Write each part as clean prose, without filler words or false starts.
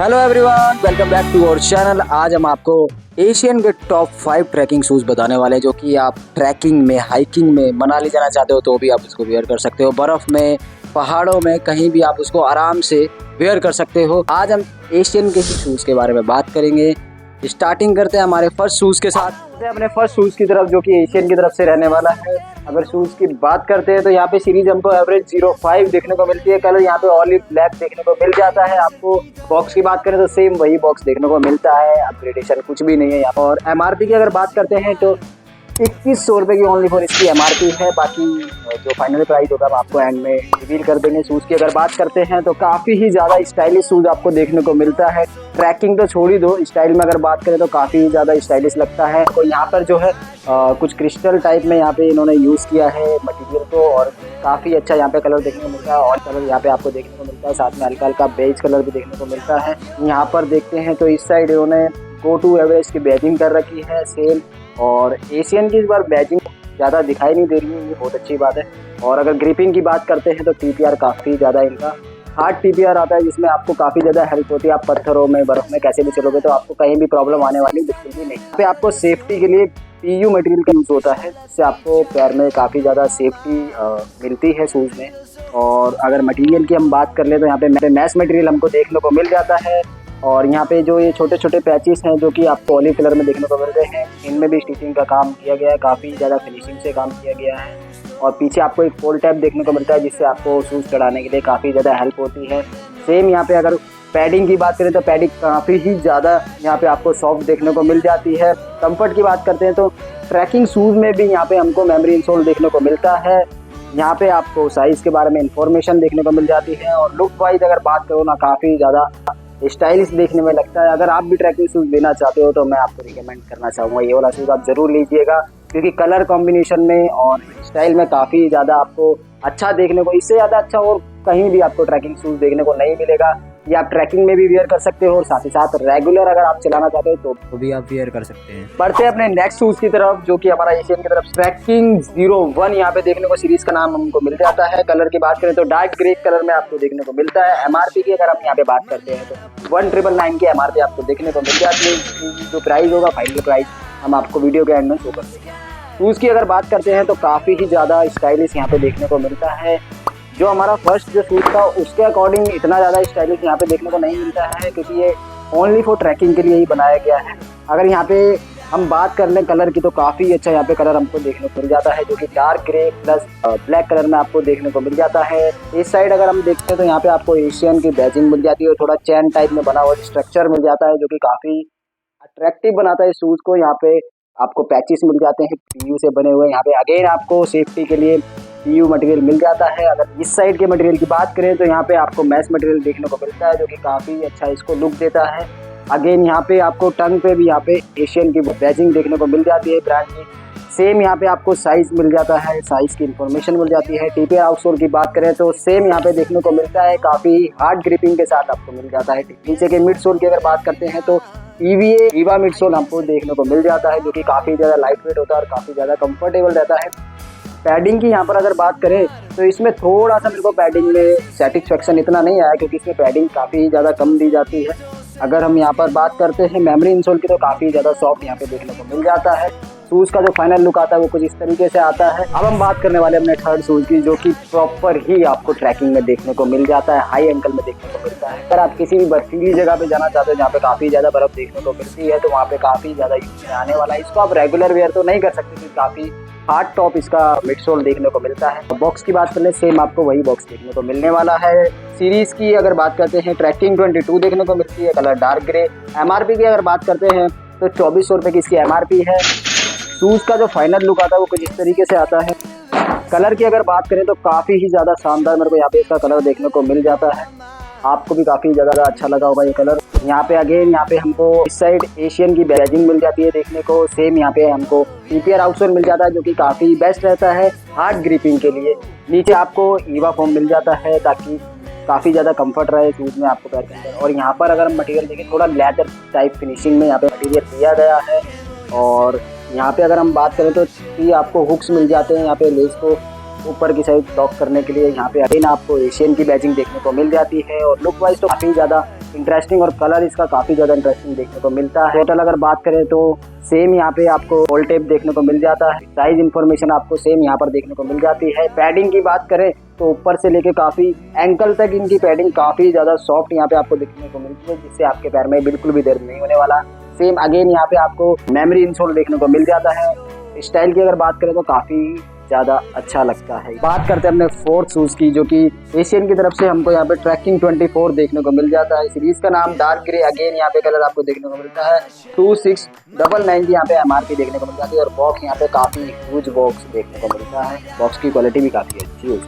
Hello everyone, welcome back to our channel. आज हम आपको एशियन के टॉप 5 ट्रैकिंग शूज़ बताने वाले हैं, जो कि आप ट्रैकिंग में, हाइकिंग में, मनाली जाना चाहते हो तो भी आप उसको वेयर कर सकते हो। बर्फ़ में, पहाड़ों में, कहीं भी आप उसको आराम से वेयर कर सकते हो। आज हम एशियन के शूज़ के बारे में बात करेंगे। स्टार्टिंग करते हैं हमारे फर्स्ट शूज़ के साथ, अपने फर्स्ट शूज़ की तरफ, जो कि एशियन की तरफ से रहने वाला है। अगर शूज़ की बात करते हैं तो यहाँ पे सीरीज हमको एवरेज 05 देखने को मिलती है। कलर यहाँ पे ऑलिव ब्लैक देखने को मिल जाता है। आपको बॉक्स की बात करें तो सेम वही बॉक्स देखने को मिलता है, अपग्रेडेशन कुछ भी नहीं है यहाँ। और एमआरपी की अगर बात करते हैं तो 2100 रुपये की ओनली फॉर इसकी एमआरपी है। बाकी जो फाइनल प्राइस होगा हम आपको एंड में रिवील कर देंगे। शूज़ की अगर बात करते हैं तो काफ़ी ही ज़्यादा स्टाइलिश शूज़ आपको देखने को मिलता है। ट्रैकिंग तो छोड़ ही दो, स्टाइल में अगर बात करें तो काफ़ी ही ज़्यादा स्टाइलिश लगता है। तो यहाँ पर जो है कुछ क्रिस्टल टाइप में यहाँ पे इन्होंने यूज़ किया है मटेरियल को, और काफ़ी अच्छा यहाँ पे कलर देखने को मिलता है। और कलर यहाँ पे आपको देखने को मिलता है, साथ में हल्का हल्का बेज कलर भी देखने को मिलता है। यहाँ पर देखते हैं तो इस साइड इन्होंने गो टू एवरेस्ट की बैजिंग कर रखी है सेम, और एशियन की इस बार बैजिंग ज़्यादा दिखाई नहीं दे रही है, ये बहुत अच्छी बात है। और अगर ग्रिपिंग की बात करते हैं तो टीपीआर काफ़ी ज़्यादा इनका हार्ड टीपीआर आता है, जिसमें आपको काफ़ी ज़्यादा हेल्प होती है। आप पत्थरों में, बर्फ़ में कैसे भी चलोगे तो आपको कहीं भी प्रॉब्लम आने वाली बिल्कुल भी नहीं। यहाँ पे आपको सेफ्टी के लिए पीयू मटेरियल का यूज़ होता है, जिससे आपको पैर में काफ़ी ज़्यादा सेफ्टी मिलती है शूज़ में। और अगर मटेरियल की हम बात कर ले तो यहाँ पे मैश मटेरियल हमको देखने को मिल जाता है। और यहाँ पे जो ये छोटे छोटे पैचेस हैं जो कि आपको ऑलिव कलर में देखने को मिल रहे हैं, इनमें भी स्टिचिंग का काम किया गया है, काफ़ी ज़्यादा फिनिशिंग से काम किया गया है। और पीछे आपको एक फोल्ड टैप देखने को मिलता है, जिससे आपको शूज़ चढ़ाने के लिए काफ़ी ज़्यादा हेल्प होती है। सेम यहाँ पे अगर पैडिंग की बात करें तो पैडिंग काफ़ी ही ज़्यादा यहाँ पे आपको सॉफ्ट देखने को मिल जाती है। कंफर्ट की बात करते हैं तो ट्रैकिंग शूज़ में भी यहाँ पे हमको मेमोरी इंसोल देखने को मिलता है। यहाँ पे आपको साइज़ के बारे में इंफॉर्मेशन देखने को मिल जाती है। और लुक वाइज अगर बात करो ना, काफ़ी ज़्यादा स्टाइलिश देखने में लगता है। अगर आप भी ट्रैकिंग शूज़ लेना चाहते हो तो मैं आपको रिकमेंड करना चाहूँगा, ये वाला शूज़ आप ज़रूर लीजिएगा, क्योंकि कलर कॉम्बिनेशन में और स्टाइल में काफ़ी ज़्यादा आपको अच्छा देखने को, इससे ज़्यादा अच्छा और कहीं भी आपको ट्रैकिंग शूज़ देखने को नहीं मिलेगा। ये आप ट्रैकिंग में भी वेयर कर सकते हो, और साथ ही साथ रेगुलर अगर आप चलाना चाहते हो तो भी आप वेयर कर सकते हैं। बढ़ते हैं अपने नेक्स्ट शूज़ की तरफ, जो कि हमारा एशियन की तरफ ट्रैकिंग 01 यहाँ पे देखने को सीरीज का नाम हमको मिल जाता है। कलर की बात करें तो डार्क ग्रे कलर में आपको देखने को मिलता है। एमआरपी की अगर हम यहाँ पे बात करते हैं तो 1999 की एमआरपी आपको देखने को मिल जाती है। जो प्राइस होगा फाइनल प्राइस हम आपको वीडियो के एंड में शो कर देंगे। शूज़ की अगर बात करते हैं तो काफ़ी ही ज़्यादा स्टाइलिश यहाँ पे देखने को मिलता है। जो हमारा फर्स्ट जो शूज़ था उसके अकॉर्डिंग इतना ज़्यादा स्टाइलिश यहाँ पे देखने को नहीं मिलता है, क्योंकि ये ओनली फॉर ट्रैकिंग के लिए ही बनाया गया है। अगर यहाँ पे हम बात कर लें कलर की तो काफ़ी अच्छा यहाँ पे कलर हमको देखने को मिल जाता है, जो कि dark grey plus black colour में आपको देखने को मिल जाता है। इस साइड अगर हम देखते हैं तो यहाँ पे आपको एशियन की बैजिंग मिल जाती है, और थोड़ा चैन टाइप में बना हुआ स्ट्रक्चर मिल जाता है, जो कि काफ़ी अट्रैक्टिव बनाता है शूज़ को। यहाँ पे आपको पैचेस मिल जाते हैं पीयू से बने हुए। यहाँ पे अगेन आपको सेफ्टी के लिए पीयू मटेरियल मिल जाता है। अगर इस साइड के मटेरियल की बात करें तो यहाँ पे आपको मैश मटेरियल देखने को मिलता है, जो कि काफ़ी अच्छा इसको लुक देता है। अगेन यहाँ पे आपको टंग पे भी यहाँ पे एशियन की बैजिंग देखने को मिल जाती है ब्रांड की। सेम यहाँ पे आपको साइज़ मिल जाता है, साइज़ की इंफॉर्मेशन मिल जाती है। टीपीआर आउटसोल की बात करें तो सेम यहाँ पे देखने को मिलता है, काफ़ी हार्ड ग्रिपिंग के साथ आपको मिल जाता है। नीचे के मिड सोल की अगर बात करते हैं तो ईवा मिड सोल हमको देखने को मिल जाता है, जो कि काफ़ी ज़्यादा लाइट वेट होता है और काफ़ी ज़्यादा कंफर्टेबल रहता है। पैडिंग की यहाँ पर अगर बात करें तो इसमें थोड़ा सा मेरे को पैडिंग में सेटिस्फेक्शन इतना नहीं आया, क्योंकि इसमें पैडिंग काफ़ी ज़्यादा कम दी जाती है। अगर हम यहाँ पर बात करते हैं मेमोरी इंसोल की तो काफ़ी ज़्यादा सॉफ्ट यहाँ पे देखने को मिल जाता है। शूज़ का जो फाइनल लुक आता है वो कुछ इस तरीके से आता है। अब हम बात करने वाले अपने थर्ड शूज़ की, जो कि प्रॉपर ही आपको ट्रैकिंग में देखने को मिल जाता है, हाई एंकल में देखने को मिलता है। अगर आप किसी भी बर्फीली जगह पे जाना चाहते हो जहाँ पे काफ़ी ज़्यादा बर्फ़ देखने को मिलती है, तो वहाँ पे काफ़ी ज़्यादा यूज में आने वाला है। इसको आप रेगुलर वेयर तो नहीं कर सकते, क्योंकि काफ़ी हार्ड टॉप इसका मिड सोल देखने को मिलता है। बॉक्स की बात करें सेम आपको वही बॉक्स देखने को मिलने वाला है। सीरीज़ की अगर बात करते हैं ट्रैकिंग 22 देखने को मिलती है, कलर डार्क ग्रे। एमआरपी की अगर बात करते हैं तो 2400 रुपये की इसकी एमआरपी है। शूज़ का जो फाइनल लुक आता है वो कुछ इस तरीके से आता है। कलर की अगर बात करें तो काफ़ी ही ज़्यादा शानदार मेरे को यहाँ पे इसका कलर देखने को मिल जाता है। आपको भी काफ़ी ज़्यादा अच्छा लगा होगा ये कलर। यहाँ पे अगेन यहाँ पे हमको इस साइड एशियन की बैजिंग मिल जाती है देखने को। सेम यहाँ पे हमको टीपीआर आउटसोल मिल जाता है, जो कि काफ़ी बेस्ट रहता है हार्ड ग्रिपिंग के लिए। नीचे आपको ईवा फोम मिल जाता है, ताकि काफ़ी ज़्यादा कंफर्ट रहे शूज़ में आपको पैर के अंदर। और यहाँ पर अगर हम मटेरियल देखें, थोड़ा लेदर टाइप फिनिशिंग में यहाँ पे मटेरियल दिया गया है। और यहाँ पे अगर हम बात करें तो ये आपको हुक्स मिल जाते हैं यहाँ पे लेस को ऊपर की साइड लॉक करने के लिए। यहाँ पे अगेन आपको एशियन की बैजिंग देखने को मिल जाती है, और लुक वाइज तो काफ़ी ज़्यादा इंटरेस्टिंग और कलर इसका काफ़ी ज़्यादा इंटरेस्टिंग देखने को मिलता है। टोटल अगर बात करें तो सेम यहाँ पे आपको होल टेप देखने को मिल जाता है। साइज इन्फॉर्मेशन आपको सेम यहाँ पर देखने को मिल जाती है। पैडिंग की बात करें तो ऊपर से लेके काफ़ी एंकल तक इनकी पैडिंग काफ़ी ज़्यादा सॉफ्ट यहाँ पे आपको देखने को मिलती है, जिससे आपके पैर में बिल्कुल भी दर्द नहीं होने वाला। सेम अगेन यहाँ पे आपको मेमोरी इंसोल देखने को मिल जाता है। स्टाइल की अगर बात करें तो काफ़ी ज़्यादा अच्छा लगता है। बात करते हैं अपने फोर्थ शूज़ की, जो कि एशियन की तरफ से हमको यहाँ पे ट्रैकिंग 24 देखने को मिल जाता है। सीरीज का नाम डार्क ग्रे, अगेन यहाँ पे कलर आपको देखने को मिलता है। 2699 की यहाँ पे MRP देखने को मिल जाती है और बॉक्स यहाँ पे काफ़ी ह्यूज बॉक्स देखने को मिलता है। बॉक्स की क्वालिटी भी काफ़ी अच्छी है।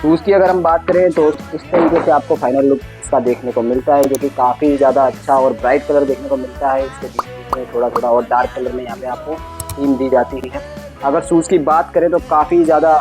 शूज़ की अगर हम बात करें तो इस तरीके से आपको फाइनल लुक इसका देखने को मिलता है, जो कि काफ़ी ज़्यादा अच्छा और ब्राइट कलर देखने को मिलता है। इसके बीच में थोड़ा थोड़ा और डार्क कलर में यहाँ पे आपको थीम दी जाती है। अगर शूज़ की बात करें तो काफ़ी ज़्यादा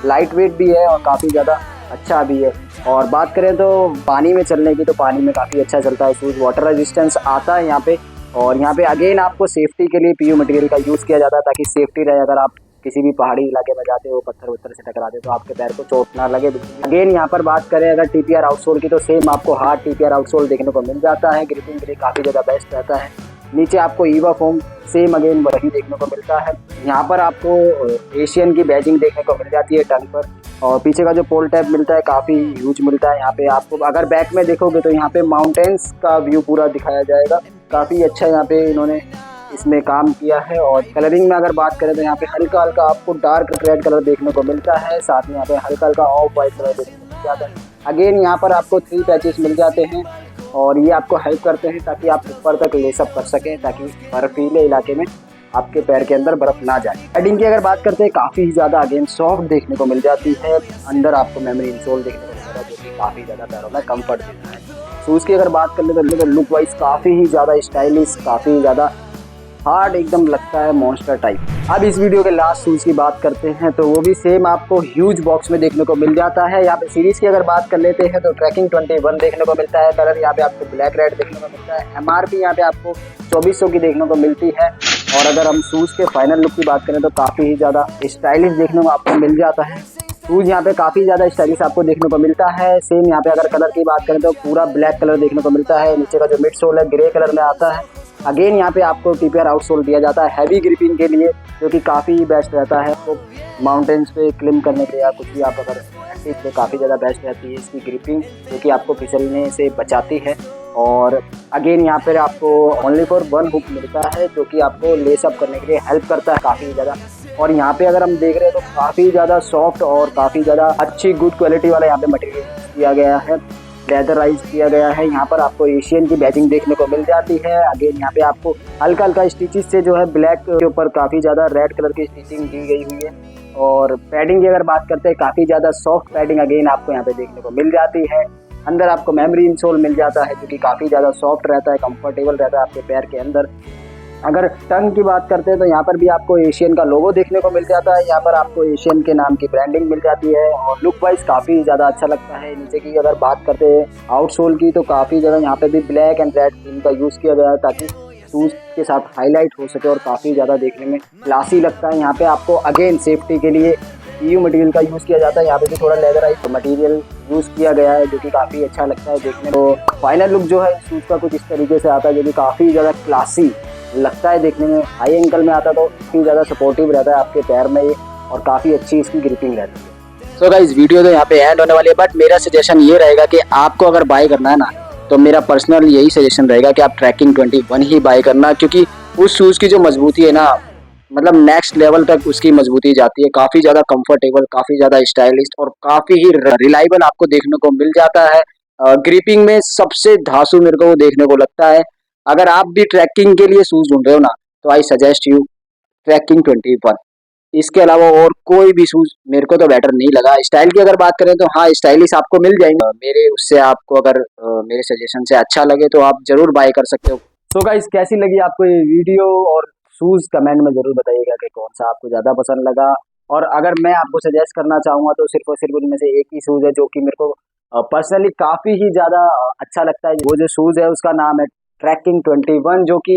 लाइट वेट भी है और काफ़ी ज़्यादा अच्छा भी है। और बात करें तो पानी में चलने की, तो पानी में काफ़ी अच्छा चलता है शूज़। वाटर रेजिस्टेंस आता है यहाँ पे। और यहाँ पे अगेन आपको सेफ्टी के लिए PU मटेरियल का यूज़ किया जाता है, ताकि सेफ्टी रहे। अगर आप किसी भी पहाड़ी इलाके में जाते हो, पत्थर वत्थर से टकराते तो आपके पैर को चोट ना लगे। अगेन यहाँ पर बात करें अगर TPR आउटसोल की, तो सेम आपको हार्ड TPR आउटसोल देखने को मिल जाता है। ग्रिपिंग के लिए काफ़ी ज़्यादा बेस्ट रहता है। नीचे आपको ईवा फोम सेम अगेन वही देखने को मिलता है। यहाँ पर आपको एशियन की बैजिंग देखने को मिल जाती है टंग पर। और पीछे का जो पोल टैप मिलता है काफ़ी ह्यूज मिलता है। यहाँ पे आपको अगर बैक में देखोगे तो यहाँ पे माउंटेन्स का व्यू पूरा दिखाया जाएगा। काफ़ी अच्छा यहाँ पे इन्होंने इसमें काम किया है। और कलरिंग में अगर बात करें तो यहाँ पे हल्का हल्का आपको डार्क रेड कलर देखने को मिलता है, साथ में यहाँ पे हल्का हल्का ऑफ वाइट कलर देखने को मिल जाता है। अगेन यहाँ पर आपको 3 पैचेस मिल जाते हैं और ये आपको हेल्प करते हैं ताकि आप ऊपर तक लेसअप कर सकें, ताकि बर्फीले इलाके में आपके पैर के अंदर बर्फ ना जाए। पैडिंग की अगर बात करते हैं काफ़ी ज़्यादा अगेन सॉफ्ट देखने को मिल जाती है। अंदर आपको मेमोरी इंसोल देखने को मिलता है, जो कि काफ़ी ज़्यादा पैरों में कंफर्ट देता है। शूज़ की अगर बात कर ले तो लुक वाइज काफ़ी ही ज़्यादा स्टाइलिश, काफ़ी ज़्यादा हार्ड एकदम लगता है, मॉन्स्टर टाइप। अब इस वीडियो के लास्ट शूज़ की बात करते हैं, तो वो भी सेम आपको ह्यूज बॉक्स में देखने को मिल जाता है। यहाँ पे सीरीज की अगर बात कर लेते हैं तो ट्रैकिंग 21 देखने को मिलता है। कलर यहाँ पे आपको ब्लैक रेड देखने को मिलता है। MRP यहाँ पे आपको 2400 की देखने को मिलती है। और अगर हम शूज़ के फाइनल लुक की बात करें तो काफ़ी ही ज़्यादा स्टाइलिश देखने को आपको मिल जाता है। शूज़ यहाँ पे काफ़ी ज़्यादा स्टाइलिश आपको देखने को मिलता है। सेम यहाँ पे अगर कलर की बात करें तो पूरा ब्लैक कलर देखने को मिलता है। नीचे का जो मिड सोल है ग्रे कलर में आता है। अगेन यहाँ पे आपको TPR आउटसोल दिया जाता है हैवी ग्रिपिंग के लिए, जो कि काफ़ी बेस्ट रहता है। तो माउंटेन्स पे क्लिम करने के लिए या कुछ भी आप अगर एक्टिव, तो काफ़ी ज़्यादा बेस्ट रहती है इसकी ग्रिपिंग, जो कि आपको फिसलने से बचाती है। और अगेन यहाँ पर आपको ओनली फॉर 1 हुक मिलता है, जो कि आपको लेसअप करने के लिए हेल्प करता है काफ़ी ज़्यादा। और यहाँ पे अगर हम देख रहे हैं तो काफ़ी ज़्यादा सॉफ्ट और काफ़ी ज़्यादा अच्छी गुड क्वालिटी वाला यहाँ पे मटेरियल किया गया है, लेदराइज किया गया है। यहाँ पर आपको एशियन की बैजिंग देखने को मिल जाती है। अगेन यहाँ पे आपको हल्का हल्का स्टिचेस से जो है ब्लैक के ऊपर काफ़ी ज़्यादा रेड कलर की स्टिचिंग की गई हुई है। और पैडिंग की अगर बात करते हैं काफ़ी ज़्यादा सॉफ्ट पैडिंग अगेन आपको यहाँ पे देखने को मिल जाती है। अंदर आपको मेमोरी इंसोल मिल जाता है, जो कि काफ़ी ज़्यादा सॉफ्ट रहता है, कंफर्टेबल रहता है आपके पैर के अंदर। अगर टंग की बात करते हैं तो यहाँ पर भी आपको एशियन का लोगो देखने को मिल जाता है। यहाँ पर आपको एशियन के नाम की ब्रांडिंग मिल जाती है और लुक वाइज काफ़ी ज़्यादा अच्छा लगता है। नीचे की अगर बात करते हैं आउटसोल की, तो काफ़ी ज़्यादा यहाँ पे भी ब्लैक एंड रेड थीम का यूज़ किया गया है, ताकि शूज़ के साथ हाईलाइट हो सके और काफ़ी ज़्यादा देखने में क्लासी लगता है। यहाँ पे आपको अगेन सेफ्टी के लिए PU मटेरियल का यूज़ किया जाता है। यहाँ पे भी थोड़ा लेदराइज मटेरियल यूज़ किया गया है, जो कि काफ़ी अच्छा लगता है देखने में। तो फाइनल लुक जो है शूज़ का कुछ इस तरीके से आता है, जो कि काफ़ी ज़्यादा क्लासी लगता है देखने में। हाई एंकल में आता तो काफ़ी ज़्यादा सपोर्टिव रहता है आपके पैर में ये, और काफ़ी अच्छी इसकी ग्रिपिंग रहती है। सो गाइस, वीडियो तो यहाँ पे एंड होने वाली है, बट मेरा सजेशन ये रहेगा कि आपको अगर बाय करना है ना, तो मेरा पर्सनल यही सजेशन रहेगा कि आप ट्रैकिंग 21 ही बाय करना, क्योंकि उस शूज़ की जो मजबूती है ना, मतलब नेक्स्ट लेवल तक उसकी मजबूती जाती है। काफ़ी ज़्यादा कंफर्टेबल, काफ़ी ज़्यादा स्टाइलिश और काफ़ी ही रिलायबल आपको देखने को मिल जाता है। ग्रिपिंग में सबसे धांसू मेरे को वो देखने को लगता है। अगर आप भी ट्रैकिंग के लिए शूज़ ढूंढ रहे हो ना, तो आई सजेस्ट यू ट्रैकिंग 21। इसके अलावा और कोई भी शूज़ मेरे को तो बेटर नहीं लगा। स्टाइल की अगर बात करें तो हाँ, स्टाइलिश आपको मिल जाएंगे मेरे उससे। आपको अगर मेरे सजेशन से अच्छा लगे तो आप ज़रूर बाय कर सकते हो। सो गाइस, कैसी लगी आपको ये वीडियो और शूज़, कमेंट में ज़रूर बताइएगा कि कौन सा आपको ज़्यादा पसंद लगा। और अगर मैं आपको सजेस्ट करना चाहूँगा तो सिर्फ और सिर्फ उनमें से एक ही शूज़ है, जो कि मेरे को पर्सनली काफ़ी ही ज़्यादा अच्छा लगता है। वो जो शूज़ है उसका नाम है ट्रैकिंग 21, जो कि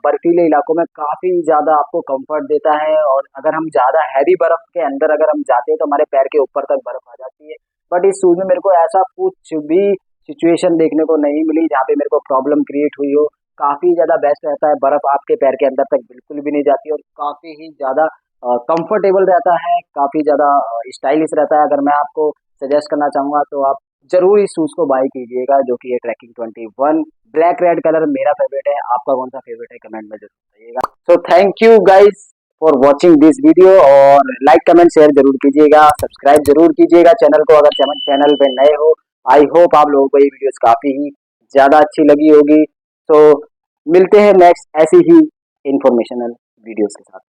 बर्फीले इलाकों में काफ़ी ज़्यादा आपको कंफर्ट देता है। और अगर हम ज़्यादा हैवी बर्फ़ के अंदर अगर हम जाते हैं तो हमारे पैर के ऊपर तक बर्फ़ आ जाती है। बट इस शूज़ में मेरे को ऐसा कुछ भी सिचुएशन देखने को नहीं मिली जहाँ पे मेरे को प्रॉब्लम क्रिएट हुई हो। काफ़ी ज़्यादा बेस्ट रहता है, बर्फ़ आपके पैर के अंदर तक बिल्कुल भी नहीं जाती और काफ़ी ही ज़्यादा कंफर्टेबल रहता है, काफ़ी ज़्यादा स्टाइलिश रहता है। अगर मैं आपको सजेस्ट करना चाहूँगा तो आप ज़रूर इस शूज़ को बाय कीजिएगा, जो कि है ट्रैकिंग 21। ब्लैक रेड कलर मेरा फेवरेट है, आपका कौन सा फेवरेट है कमेंट में ज़रूर बताइएगा। So thank you guys for watching this video, और लाइक कमेंट शेयर जरूर कीजिएगा, सब्सक्राइब जरूर कीजिएगा चैनल को अगर चैनल पे नए हो। आई होप आप लोगों को ये वीडियोस काफ़ी ही ज़्यादा अच्छी लगी होगी। तो मिलते हैं नेक्स्ट ऐसी ही इंफॉर्मेशनल वीडियोस के साथ।